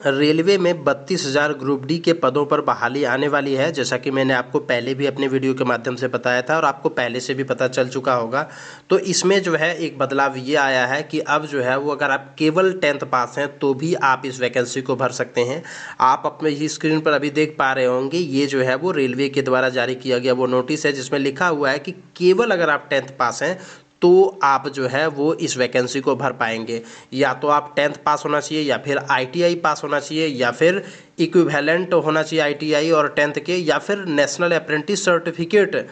Railway में 32,000 group D के पदों पर बहाली आने वाली है, जैसा कि मैंने आपको पहले भी अपने वीडियो के माध्यम से बताया था और आपको पहले से भी पता चल चुका होगा। तो इसमें जो है एक बदलाव ये आया है कि अब जो है वो अगर आप केवल 10th पास हैं तो भी आप इस वैकेंसी को भर सकते हैं। आप अपने ही स्क्रीन पर अभी देख पा रहे होंगे, ये जो है वो रेलवे के द्वारा जारी किया गया वो नोटिस है, जिसमें लिखा हुआ है कि केवल अगर आप 10th पास हैं तो आप जो है वो इस वैकेंसी को भर पाएंगे। या तो आप 10th पास होना चाहिए, या फिर ITI पास होना चाहिए, या फिर इक्विवेलेंट होना चाहिए ITI और 10th के, या फिर नेशनल अप्रेंटिस सर्टिफिकेट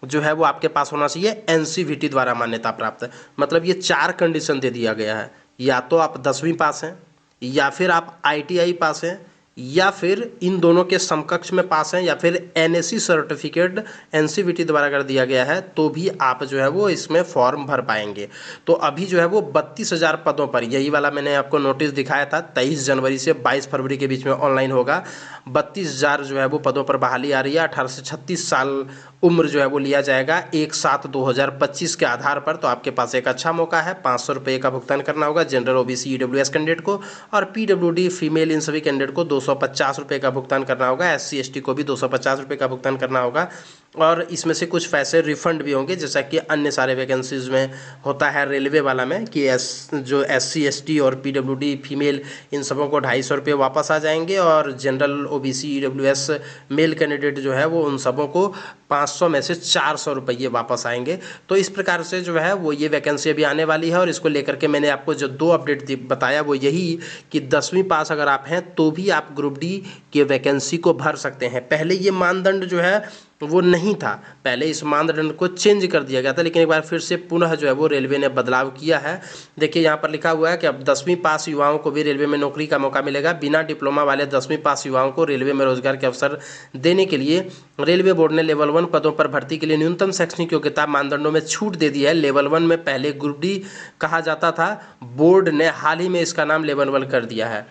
जो है वो आपके पास होना चाहिए NCVT द्वारा मान्यता प्राप्त। मतलब ये 4 कंडीशन दे दिया गया है। या तो आप 10वीं पास हैं, या फिर आप ITI पास हैं, या फिर इन दोनों के समकक्ष में पास हैं, या फिर NAC सर्टिफिकेट NCVT द्वारा कर दिया गया है, तो भी आप जो है वो इसमें फॉर्म भर पाएंगे। तो अभी जो है वो 32,000 पदों पर, यही वाला मैंने आपको नोटिस दिखाया था, 23 जनवरी से 22 फरवरी के बीच में ऑनलाइन होगा। 32,000 जो है वो पदों पर बहाली आ रही है। 18 से 36 साल उम्र जो है वो लिया जाएगा 1/7/2025 के आधार पर। तो आपके पास एक अच्छा मौका है। 500 रुपये का भुगतान करना होगा जनरल OBC EWS कैंडिडेट को, और PWD फीमेल इन सभी कैंडिडेट को 250 रुपये का भुगतान करना होगा। SC ST को भी 250 रुपये का भुगतान करना होगा। और इसमें से कुछ पैसे रिफंड भी होंगे, जैसा कि अन्य सारे वैकेंसीज में होता है रेलवे वाला में, कि जो SC ST और PWD फीमेल इन सबों को 250 रुपये वापस आ जाएंगे, और general OBC EWS male candidate जो है वो उन सबों को 500 में से 400 रुपये वापस आएंगे। तो इस प्रकार से जो है वो ये वैकेंसी अभी आने वाली है। और इसको लेकर के मैंने आपको जो 2 अपडेट बताया वो यही कि 10वीं पास अगर आप हैं तो भी आप ग्रुप डी के वैकेंसी को भर सकते हैं। पहले ये मानदंड जो है वो नहीं था, पहले इस मानदंड को चेंज कर दिया गया था, लेकिन एक बार फिर से पुनः जो है वो रेलवे ने बदलाव किया है। देखिए यहाँ पर लिखा हुआ है कि अब 10वीं पास युवाओं को भी रेलवे में नौकरी का मौका मिलेगा। बिना डिप्लोमा वाले 10वीं पास युवाओं को रेलवे में रोजगार के अवसर देने के लिए रेलवे बोर्ड ने लेवल 1 पदों पर भर्ती के लिए न्यूनतम शैक्षणिक योग्यता मानदंडों में छूट दे दी है। लेवल 1 में पहले ग्रुप डी कहा जाता था, बोर्ड ने हाल ही में इसका नाम लेवल 1 कर दिया है।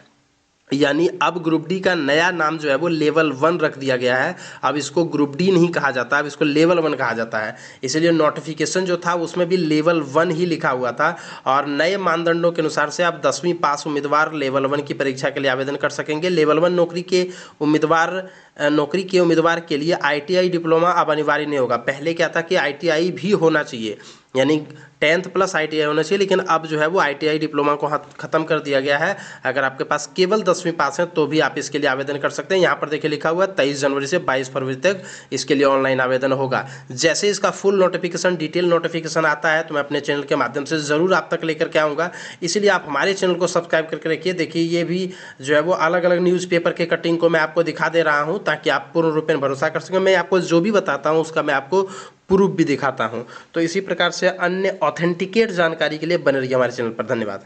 यानी अब ग्रुप डी का नया नाम जो है वो लेवल 1 रख दिया गया है। अब इसको ग्रुप डी नहीं कहा जाता, अब इसको लेवल 1 कहा जाता है। इसलिए नोटिफिकेशन जो था उसमें भी लेवल 1 ही लिखा हुआ था। और नए मानदंडों के अनुसार से अब 10वीं पास उम्मीदवार लेवल 1 की परीक्षा के लिए आवेदन कर सकेंगे। लेवल 1 नौकरी के उम्मीदवार के लिए ITI डिप्लोमा अब अनिवार्य नहीं होगा। पहले क्या था कि ITI भी होना चाहिए, यानी 10th प्लस ITI होना चाहिए, लेकिन अब जो है वो ITI डिप्लोमा को ख़त्म कर दिया गया है। अगर आपके पास केवल 10वीं पास है तो भी आप इसके लिए आवेदन कर सकते हैं। यहाँ पर देखिए लिखा हुआ है 23 जनवरी से 22 फरवरी तक इसके लिए ऑनलाइन आवेदन होगा। जैसे इसका फुल नोटिफिकेशन, डिटेल नोटिफिकेशन आता है तो मैं अपने चैनल के माध्यम से ज़रूर आप तक लेकर के आऊँगा। इसीलिए आप हमारे चैनल को सब्सक्राइब करके रखिए। देखिए ये भी जो है वो अलग अलग न्यूज़पेपर के कटिंग को मैं आपको दिखा दे रहा हूँ, ताकि आप पूर्ण रूप में भरोसा कर सकें। मैं आपको जो भी बताता हूँ उसका मैं आपको प्रूफ भी दिखाता हूं। तो इसी प्रकार से अन्य ऑथेंटिकेट जानकारी के लिए बने रहिए हमारे चैनल पर। धन्यवाद।